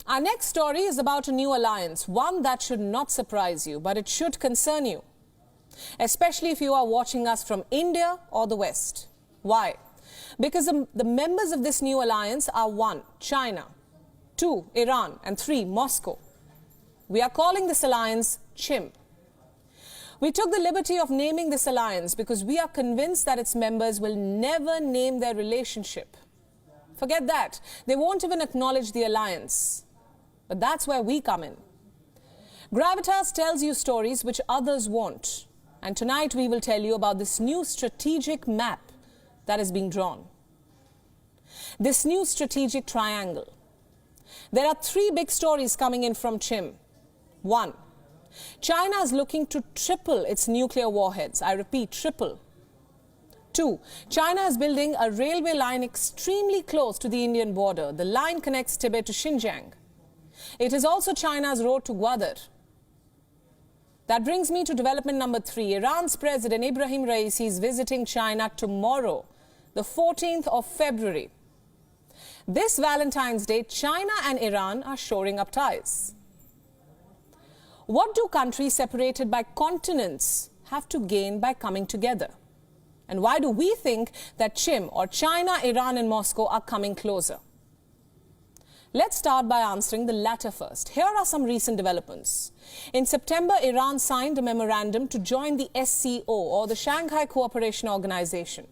Our next story is about a new alliance, one that should not surprise you, but it should concern you, especially if you are watching us from India or the West. Why? Because the members of this new alliance are 1. China, 2. Iran, and 3. Moscow. We are calling this alliance CHIM. We took the liberty of naming this alliance because we are convinced that its members will never name their relationship. Forget that. They won't even acknowledge the alliance. But that's where we come in. Gravitas tells you stories which others won't. And tonight we will tell you about this new strategic map that is being drawn. This new strategic triangle. There are 3 big stories coming in from CHIM. 1. China is looking to triple its nuclear warheads. I repeat, triple. 2. China is building a railway line extremely close to the Indian border. The line connects Tibet to Xinjiang. It is also China's road to Gwadar. That brings me to development number 3. Iran's President Ibrahim Raisi is visiting China tomorrow, the 14th of February. This Valentine's Day, China and Iran are shoring up ties. What do countries separated by continents have to gain by coming together? And why do we think that CHIM, or China, Iran and Moscow, are coming closer? Let's start by answering the latter first. Here are some recent developments. In September, Iran signed a memorandum to join the SCO, or the Shanghai Cooperation Organization,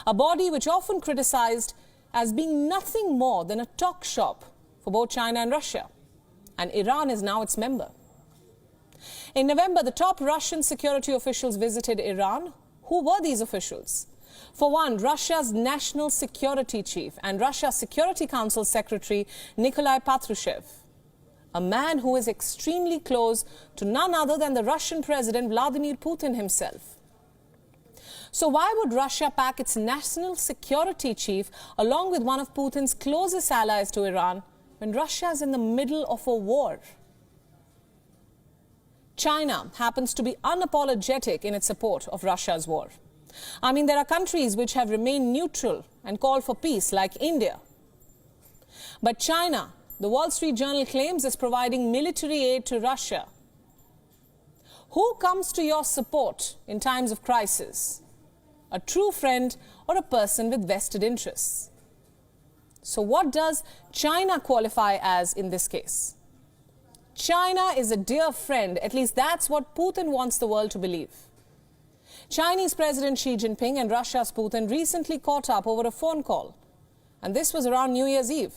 a body which often criticized as being nothing more than a talk shop for both China and Russia. And Iran is now its member. In November, the top Russian security officials visited Iran. Who were these officials? For one, Russia's National Security Chief and Russia's Security Council Secretary Nikolai Patrushev, a man who is extremely close to none other than the Russian President Vladimir Putin himself. So why would Russia pack its National Security Chief along with one of Putin's closest allies to Iran when Russia is in the middle of a war? China happens to be unapologetic in its support of Russia's war. I mean, there are countries which have remained neutral and called for peace, like India. But China, the Wall Street Journal claims, is providing military aid to Russia. Who comes to your support in times of crisis? A true friend or a person with vested interests? So what does China qualify as in this case? China is a dear friend, at least that's what Putin wants the world to believe. Chinese President Xi Jinping and Russia's Putin recently caught up over a phone call, and this was around New Year's Eve.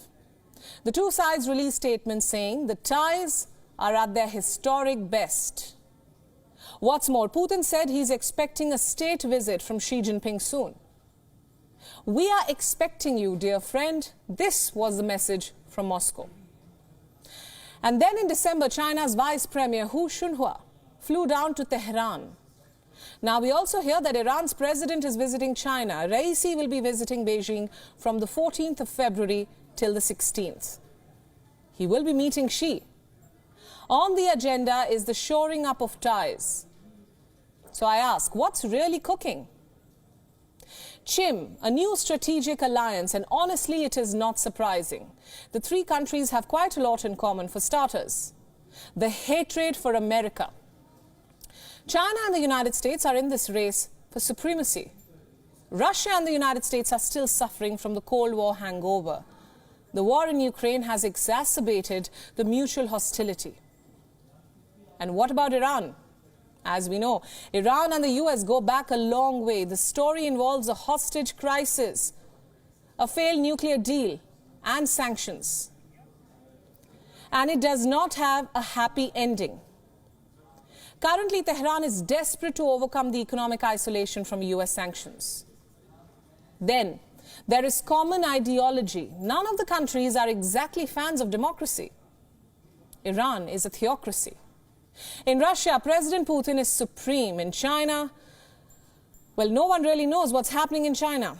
The two sides released statements saying the ties are at their historic best. What's more, Putin said he's expecting a state visit from Xi Jinping soon. We are expecting you, dear friend. This was the message from Moscow. And then in December, China's Vice Premier Hu Shunhua flew down to Tehran. Now we also hear that Iran's president is visiting China. Raisi will be visiting Beijing from the 14th of February till the 16th. He will be meeting Xi. On the agenda is the shoring up of ties. So I ask, what's really cooking? CHIM, a new strategic alliance, and honestly it is not surprising. The 3 countries have quite a lot in common. For starters, the hatred for America. China and the United States are in this race for supremacy. Russia and the United States are still suffering from the Cold War hangover. The war in Ukraine has exacerbated the mutual hostility. And what about Iran? As we know, Iran and the US go back a long way. The story involves a hostage crisis, a failed nuclear deal, and sanctions. And it does not have a happy ending. Currently, Tehran is desperate to overcome the economic isolation from US sanctions. Then, there is common ideology. None of the countries are exactly fans of democracy. Iran is a theocracy. In Russia, President Putin is supreme. In China, well, no one really knows what's happening in China.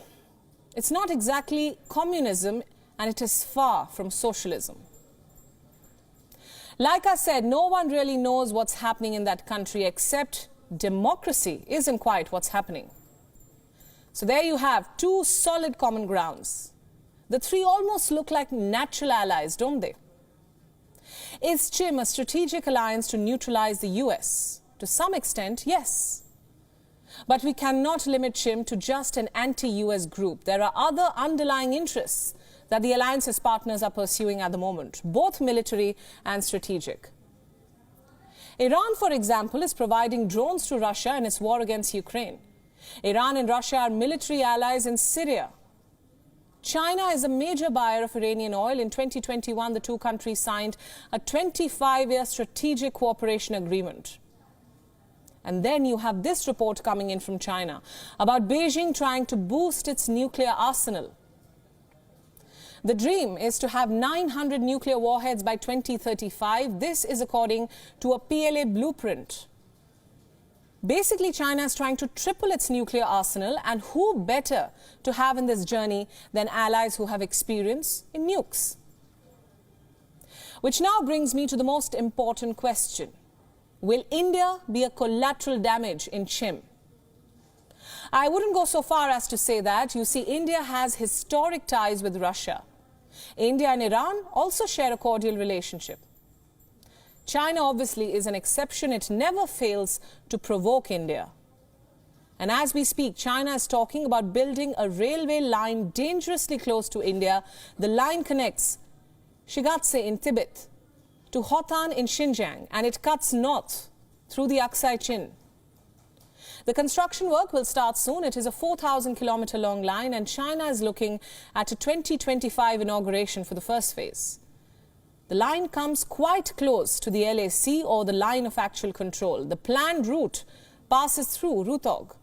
It's not exactly communism, and it is far from socialism. Like I said, no one really knows what's happening in that country, except democracy isn't quite what's happening. So there you have 2 solid common grounds. The 3 almost look like natural allies, don't they? Is Chim a strategic alliance to neutralize the US? To some extent, yes. But we cannot limit Chim to just an anti-US group. There are other underlying interests that the alliance's partners are pursuing at the moment, both military and strategic. Iran, for example, is providing drones to Russia in its war against Ukraine. Iran and Russia are military allies in Syria. China is a major buyer of Iranian oil. In 2021, the two countries signed a 25-year strategic cooperation agreement. And then you have this report coming in from China about Beijing trying to boost its nuclear arsenal. The dream is to have 900 nuclear warheads by 2035. This is according to a PLA blueprint. Basically, China is trying to triple its nuclear arsenal, and who better to have in this journey than allies who have experience in nukes? Which now brings me to the most important question. Will India be a collateral damage in Chim? I wouldn't go so far as to say that. You see, India has historic ties with Russia. India and Iran also share a cordial relationship. China obviously is an exception. It never fails to provoke India. And as we speak, China is talking about building a railway line dangerously close to India. The line connects Shigatse in Tibet to Hotan in Xinjiang, and it cuts north through the Aksai Chin. The construction work will start soon. It is a 4,000-kilometer long line, and China is looking at a 2025 inauguration for the first phase. The line comes quite close to the LAC, or the line of actual control. The planned route passes through Rutog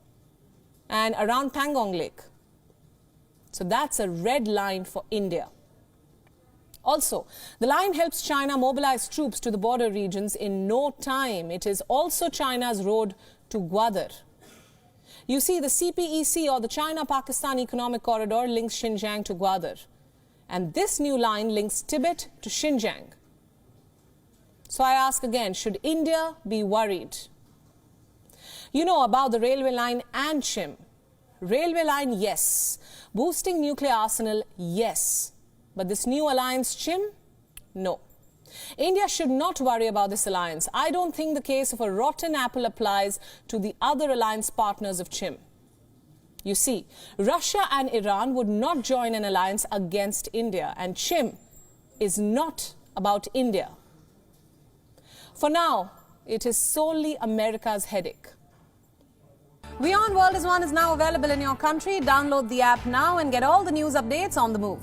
and around Pangong Lake. So that's a red line for India. Also, the line helps China mobilize troops to the border regions in no time. It is also China's road to Gwadar. You see, the CPEC, or the China-Pakistan Economic Corridor, links Xinjiang to Gwadar. And this new line links Tibet to Xinjiang. So I ask again, should India be worried? You know about the railway line and Chim. Railway line, yes. Boosting nuclear arsenal, yes. But this new alliance, Chim, no. India should not worry about this alliance. I don't think the case of a rotten apple applies to the other alliance partners of Chim. You see, Russia and Iran would not join an alliance against India, and Chim is not about India. For now, it is solely America's headache. WION World is One is now available in your country. Download the app now and get all the news updates on the move.